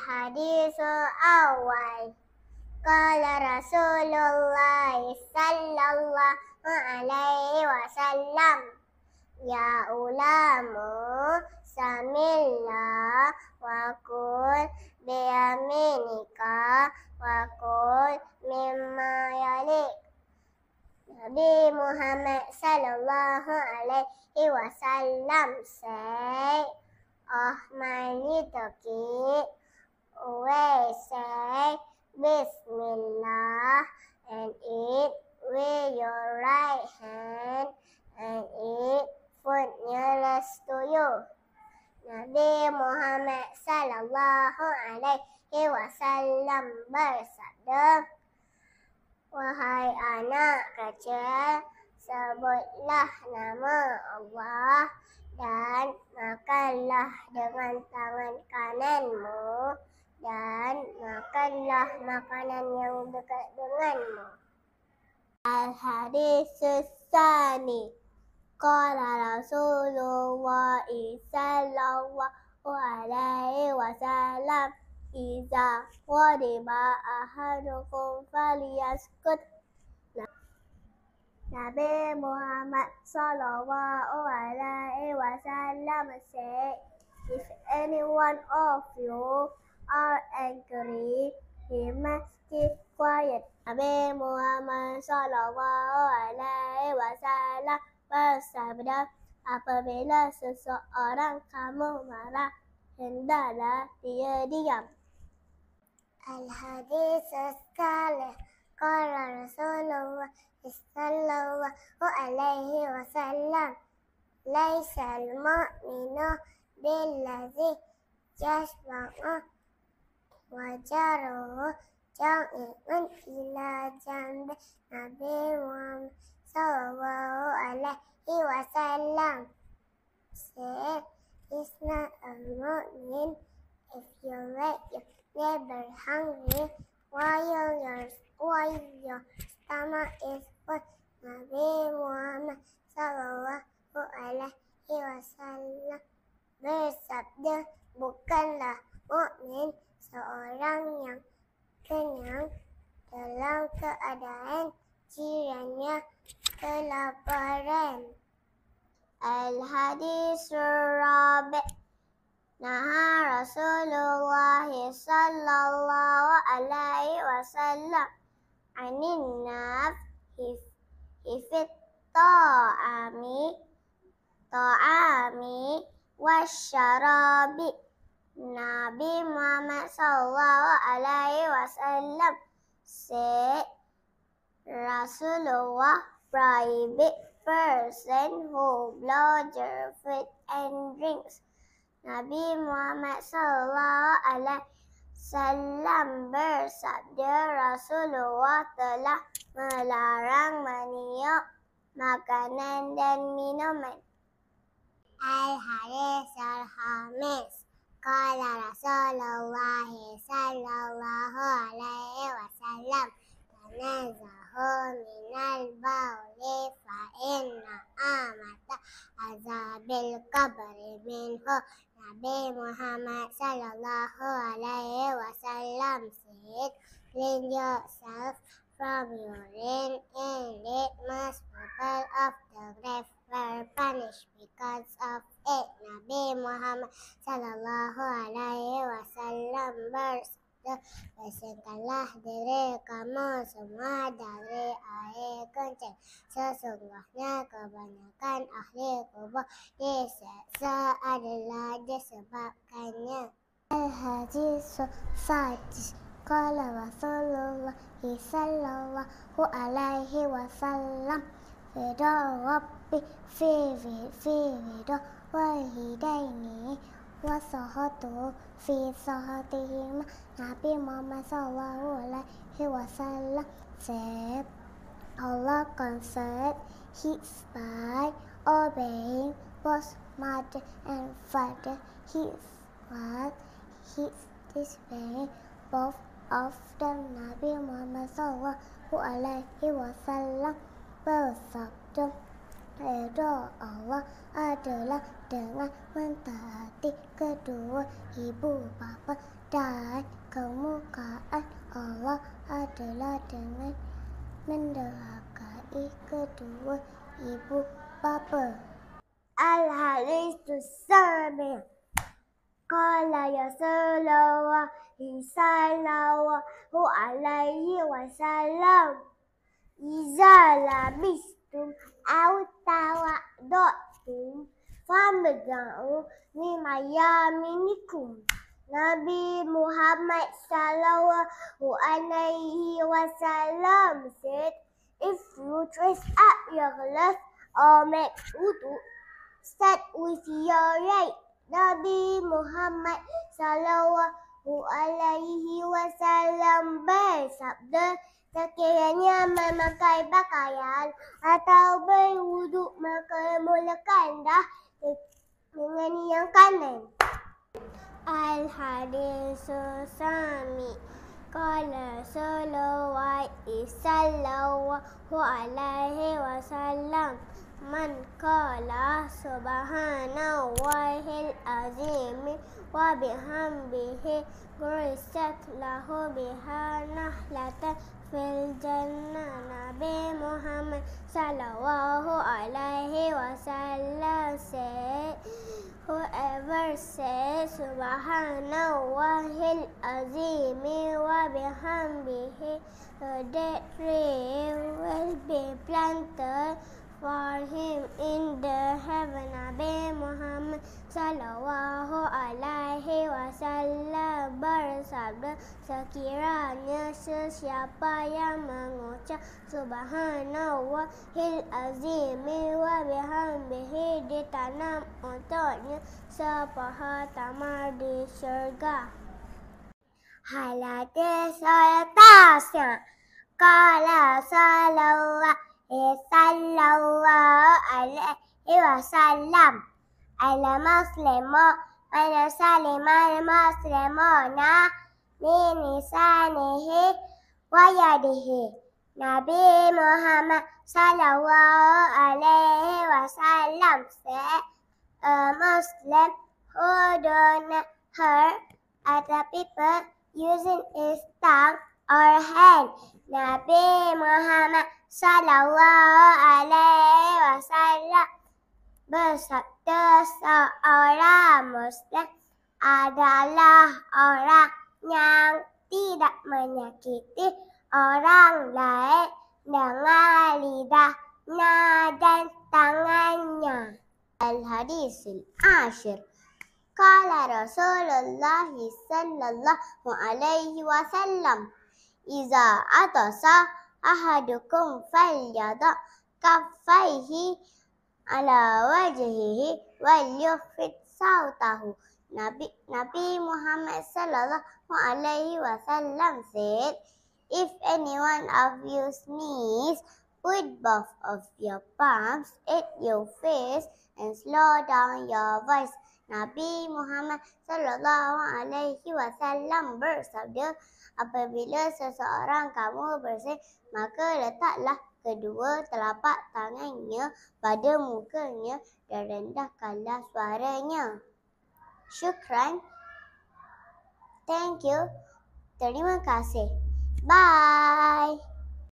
Al-Hadisul Awal. Qala Rasulullah sallallahu alaihi wasallam, ya ulamu samillah wa kul biyaminika wa kul mimma yalik. Nabi Muhammad sallallahu alaihi wasallam say, "Oh my little kid, always say Bismillah and eat with your right hand and eat food nearest to you." Nabi Muhammad sallallahu alaihi wasallam bersabda, "Wahai anak kecil, sebutlah nama Allah dan makanlah dengan tangan kananmu dan makanlah makanan yang dekat denganmu." Al-Hadis Tsani. Qala Rasulullah sallallahu alaihi wasallam, "Iza wadiba ahadukum falyaskut." Nabi Muhammad sallallahu alaihi wasallam said, "If any one of you are angry, he must keep quiet." Nabi Muhammad sallallahu alaihi wasallam bersabda, apabila seseorang kamu marah, hendaklah dia diam. Al-Hadis Salih. Qala Rasulullah sallallahu alaihi wasallam, "Laisal mu'minu billazi yasma'u wajaruhu jami'un ila jambi." Nabi Muhammad sallallahu alaihi wasallam said, "It's not a mu'min if you let your neighbor hungry while your stomach is full." Nabi Muhammad sallallahu alaihi wasallam bersabda, bukanlah mukmin seorang yang kenyang dalam keadaan jirannya kelaparan. Al-Hadis Rabi. Naha Rasulullah sallallahu alaihi wasallam anin naf hifit ta'ami wasyarabi. Nabi Muhammad sallallahu alaihi wasallam said, Rasulullah prohibit person who blow their food and drinks. Nabi Muhammad sallallahu alaihi wasallam bersabda, Rasulullah telah melarang meniup makanan dan minuman. Al-Hadis Al-Khamis. Qala Rasulullah sallallahu alaihi wasallam, "Tanazahu minal bawli fa inna amata azabil qabri minhu." Nabi Muhammad sallallahu alaihi wasallam said, "Clean yourself from urine and litmus people of the grave were punished because of it." Nabi Muhammad sallallahu alaihi wasallam bersabda, "Bersihkanlah diri kamu semua dari air kencing. Sesungguhnya kebanyakan ahli kubur disiksa adalah disebabkannya." Al-Hadis Sadis. Qala Rasulullah sallallahu alaihi wasallam, "Fida Rabbi fi rida wahidaini wa sahatu fi sahatihima." Nabi Muhammad sallallahu alaihi wasallam said, Allah conferred his by obeying both mother and father. His was his disobeying both of them. Nabi Muhammad sallallahu alaihi wasallam bersabda, "Ridha Allah adalah dengan mentaati kedua ibu bapa dan kemukaan Allah adalah dengan mendurhakai kedua ibu bapa. Al-Hadithu Sami' Qala Rasulullah sallallahu alaihi wasallam Iza labistum aw tawaddatum famda'u mimayaminikum. Nabi Muhammad sallallahu alaihi wasallam said, if you dress up your left or make wudu, start with your right. Nabi Muhammad sallallahu alaihi wasallam bersabda, sekiranya memakai pakaian atau berwuduk maka mulakan dah dengan yang kanan. Al-Hadithu Sami' Qala Rasulullah sallallahu alaihi wasallam Man qala subhanallahil azim wa bihamdihi gurisat lahu biha nahlatan fil jannah. Nabi Muhammad sallallahu alaihi wasallam said, whoever says subhanallahil azim wa bihamdihi, that tree will be planted for him in the heaven. Nabi Muhammad sallallahu alaihi wasallam bersabda, sekiranya sesiapa yang mengucap subhanallahil azimi wa bihamdihi, ditanam untuknya sepaha tamar di syurga. Hadis Tasi' Qala sallallahu alaihi wasallam al-muslimu man salima al-muslimuna min lisanihi wa yadihi. Nabi Muhammad sallallahu alaihi wasallam said, a Muslim who don't hurt other people using his tongue or hand. Nabi Muhammad sallallahu alaihi wasallam bersabda, seorang Muslim adalah orang yang tidak menyakiti orang lain dengan lidahnya dan tangannya. Al-Hadithul Ashir Qala Rasulullah sallallahu alaihi wasallam Iza atasa ahadukum falyada kaffaihi ala wajhihi wal yufid sautahu. Nabi Muhammad sallallahu alaihi wasallam said, if any one of you sneeze, put both of your palms at your face and slow down your voice. Nabi Muhammad sallallahu alaihi wasallam bersabda, apabila seseorang kamu bersin, maka letaklah kedua telapak tangannya pada mukanya dan rendahkanlah suaranya. Syukran. Thank you. Terima kasih. Bye.